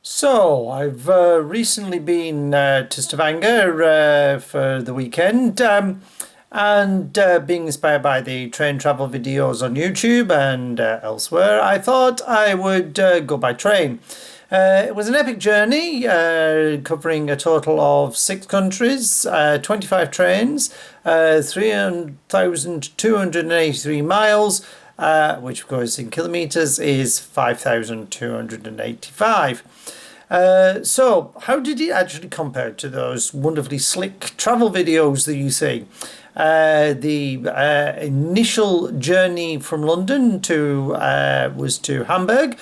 So, I've recently been to Stavanger for the weekend and being inspired by the train travel videos on YouTube and elsewhere, I thought I would go by train. It was an epic journey covering a total of 6 countries, 25 trains, 3,283 miles, which of course in kilometres is 5,285. So, how did it actually compare to those wonderfully slick travel videos that you see? The initial journey from London to was to Hamburg,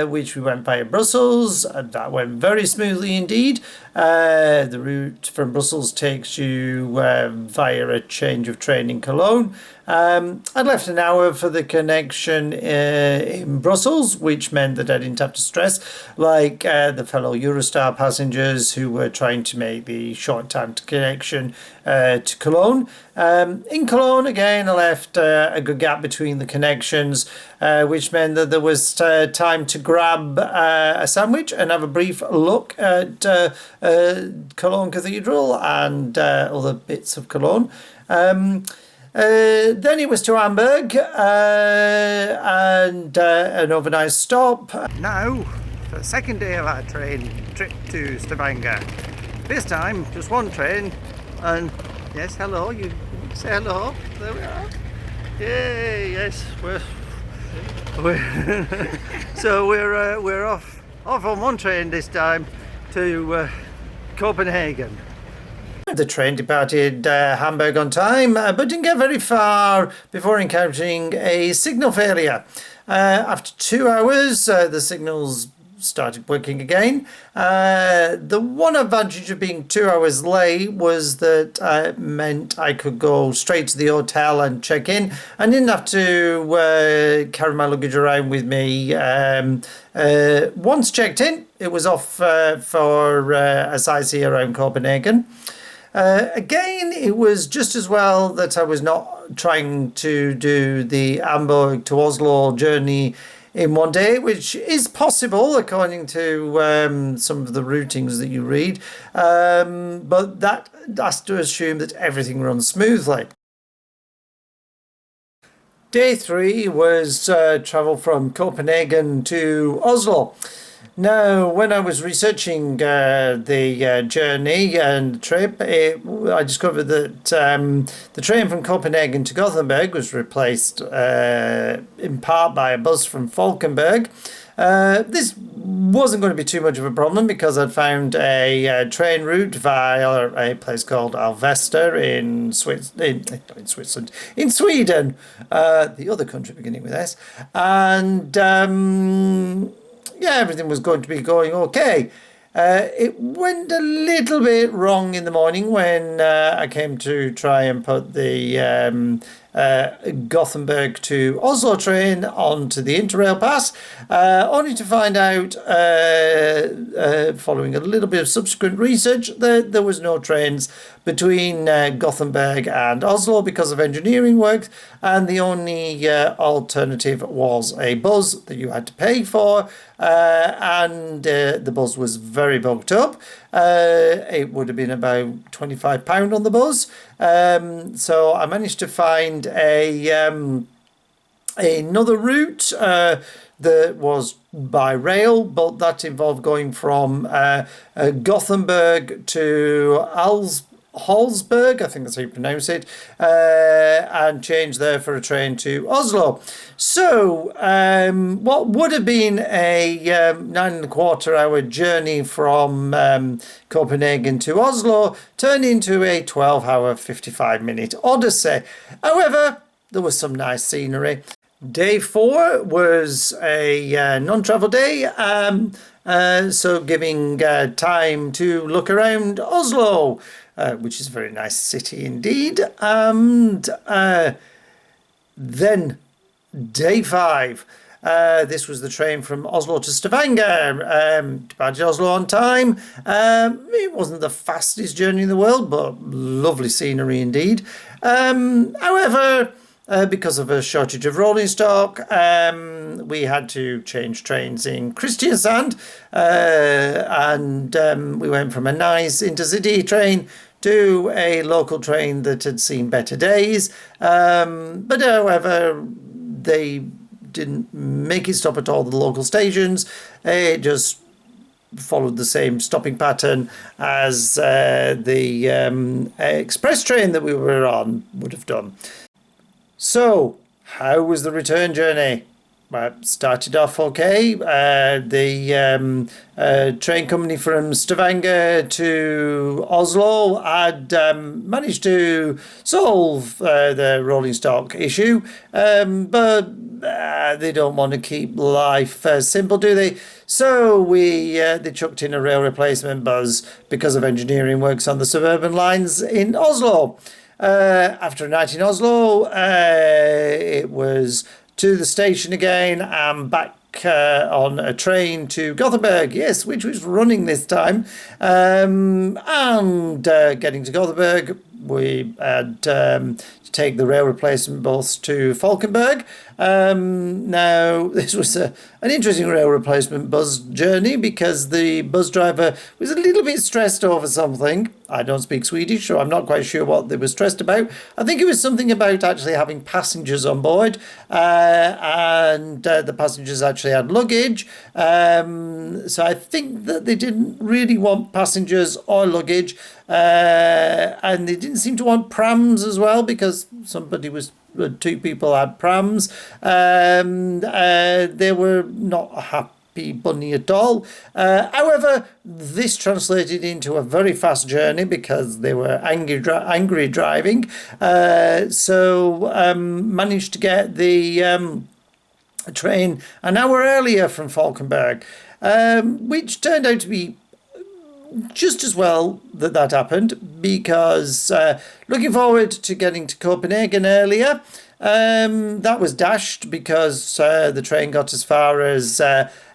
which we went via Brussels. That went very smoothly indeed. The route from Brussels takes you via a change of train in Cologne. I'd left an hour for the connection in Brussels, which meant that I didn't have to stress like the fellow Eurostar passengers who were trying to make the short time to connection to Cologne. In Cologne, again, I left a good gap between the connections, which meant that there was time to grab a sandwich and have a brief look at Cologne Cathedral and other bits of Cologne. Then it was to Hamburg and an overnight stop. Now, for the second day of our train trip to Stavanger. This time, just one train. And yes, hello, you say hello. There we are. Yay, yes, we're so we're off on one train this time to Copenhagen. The train departed Hamburg on time, but didn't get very far before encountering a signal failure. After 2 hours, the signals started working again. The one advantage of being 2 hours late was that it meant I could go straight to the hotel and check in. I didn't have to carry my luggage around with me. Once checked in, it was off for a sightsee around Copenhagen. Again, it was just as well that I was not trying to do the Hamburg to Oslo journey in one day, which is possible according to some of the routings that you read, but that has to assume that everything runs smoothly. Day 3 was travel from Copenhagen to Oslo. Now, when I was researching the journey and the trip, I discovered that the train from Copenhagen to Gothenburg was replaced in part by a bus from Falkenberg. This wasn't going to be too much of a problem because I'd found a train route via a place called Alvesta in Switzerland, in Sweden, the other country beginning with S, and yeah, everything was going to be going okay. It went a little bit wrong in the morning when I came to try and put the Gothenburg to Oslo train onto the Interrail pass, only to find out, following a little bit of subsequent research, that there was no trains between Gothenburg and Oslo because of engineering work, and the only alternative was a bus that you had to pay for, and the bus was very booked up. It would have been about £25 on the bus. So I managed to find another route that was by rail, but that involved going from Gothenburg to Halsberg, I think that's how you pronounce it, and change there for a train to Oslo. So, what would have been a 9.25 hour journey from Copenhagen to Oslo turned into a 12-hour, 55-minute odyssey. However, there was some nice scenery. Day 4 was a non-travel day, so giving time to look around Oslo, which is a very nice city indeed. And then day 5. This was the train from Oslo to Stavanger. Departed Oslo on time. It wasn't the fastest journey in the world, but lovely scenery indeed. However, because of a shortage of rolling stock. We had to change trains in Kristiansand, and we went from a nice intercity train to a local train that had seen better days. But however, they didn't make it stop at all the local stations. It just followed the same stopping pattern as the express train that we were on would have done. So, how was the return journey? Well, started off okay. The train company from Stavanger to Oslo had managed to solve the rolling stock issue, but they don't want to keep life simple, do they? So they chucked in a rail replacement bus because of engineering works on the suburban lines in Oslo. After a night in Oslo, it was to the station again and back on a train to Gothenburg, yes, which was running this time. And getting to Gothenburg, we had to take the rail replacement bus to Falkenberg. Now, this was an interesting rail replacement bus journey because the bus driver was a little bit stressed over something. I don't speak Swedish, so I'm not quite sure what they were stressed about. I think it was something about actually having passengers on board, and the passengers actually had luggage. So I think that they didn't really want passengers or luggage, and they didn't seem to want prams as well because two people had prams. They were not happy bunny at all. However, this translated into a very fast journey because they were angry driving. So managed to get the train an hour earlier from Falkenberg, which turned out to be just as well that happened because looking forward to getting to Copenhagen earlier, that was dashed because the train got as far as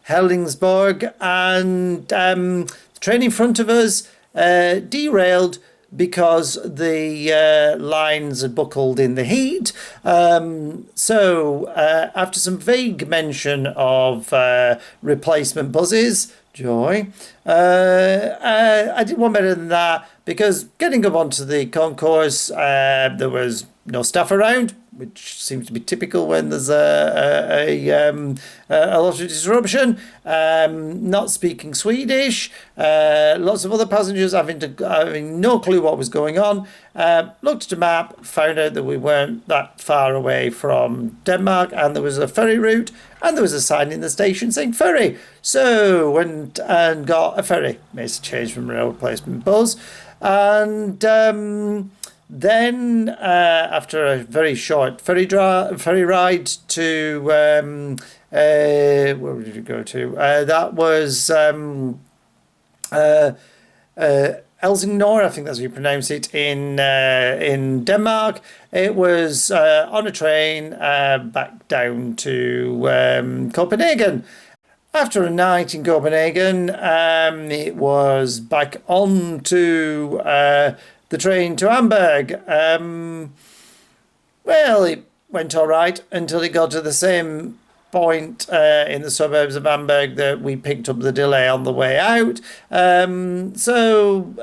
Hellingsborg, and the train in front of us derailed because the lines had buckled in the heat. So after some vague mention of replacement buses, joy, I did one better than that because getting up onto the concourse, there was no staff around, which seems to be typical when there's a lot of disruption. Not speaking Swedish, lots of other passengers having no clue what was going on. Looked at a map, found out that we weren't that far away from Denmark, and there was a ferry route, and there was a sign in the station saying ferry. So went and got a ferry, made a change from rail replacement bus, and then, after a very short ferry ride to where did you go to? That was Helsingør, I think that's how you pronounce it, in Denmark. It was on a train back down to Copenhagen. After a night in Copenhagen, it was back on to the train to Hamburg. Well, it went all right until it got to the same point in the suburbs of Hamburg that we picked up the delay on the way out. So,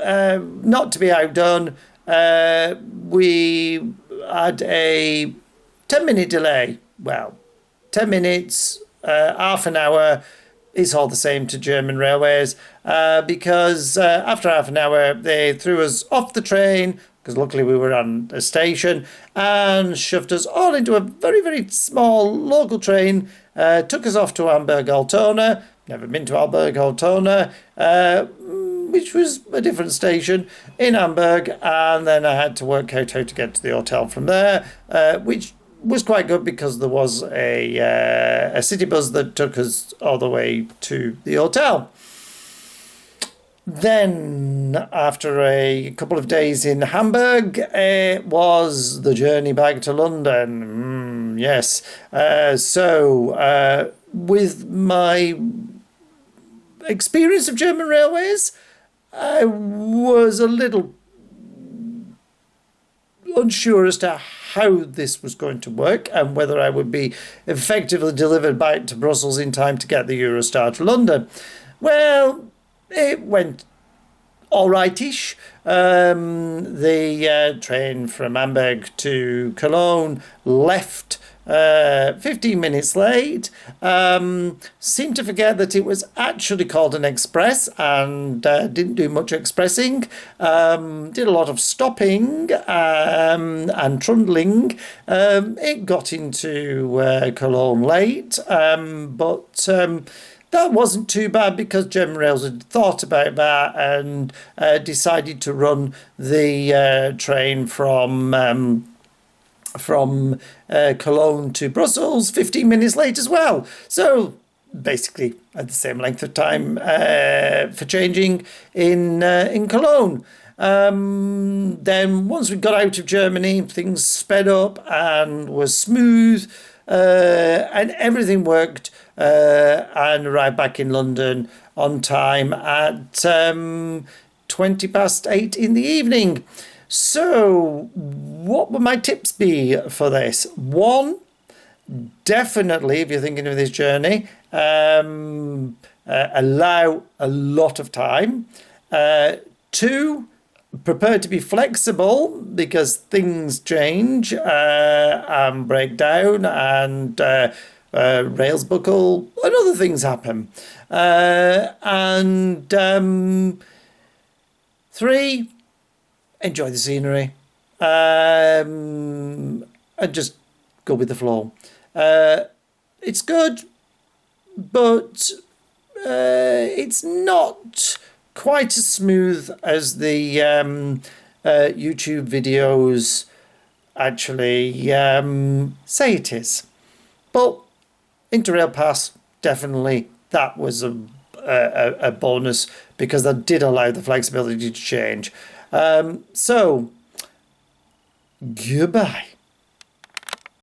not to be outdone, we had a 10-minute delay. Well, 10 minutes, half an hour. It's all the same to German railways because after half an hour they threw us off the train because luckily we were on a station and shoved us all into a very, very small local train, took us off to Hamburg Altona. Never been to Hamburg Altona, which was a different station in Hamburg, and then I had to work out how to get to the hotel from there, which was quite good because there was a city bus that took us all the way to the hotel. Then, after a couple of days in Hamburg, it was the journey back to London. Yes. So, with my experience of German railways, I was a little unsure as to how this was going to work and whether I would be effectively delivered back to Brussels in time to get the Eurostar to London. Well, it went all rightish. The train from Hamburg to Cologne left 15 minutes late. Seemed to forget that it was actually called an express and didn't do much expressing. Did a lot of stopping and trundling. It got into Cologne late, but that wasn't too bad because Generails had thought about that and decided to run the train from Cologne to Brussels 15 minutes late as well. So basically at the same length of time for changing in Cologne. Then once we got out of Germany, things sped up and was smooth, and everything worked, and arrived back in London on time at 8:20 in the evening. So what would my tips be for this? One, definitely, if you're thinking of this journey, allow a lot of time. Two, prepare to be flexible because things change and break down and rails buckle and other things happen. And three, enjoy the scenery and just go with the flow. It's good, but it's not quite as smooth as the YouTube videos actually say it is. But Interrail Pass, definitely, that was a bonus because that did allow the flexibility to change. So, goodbye.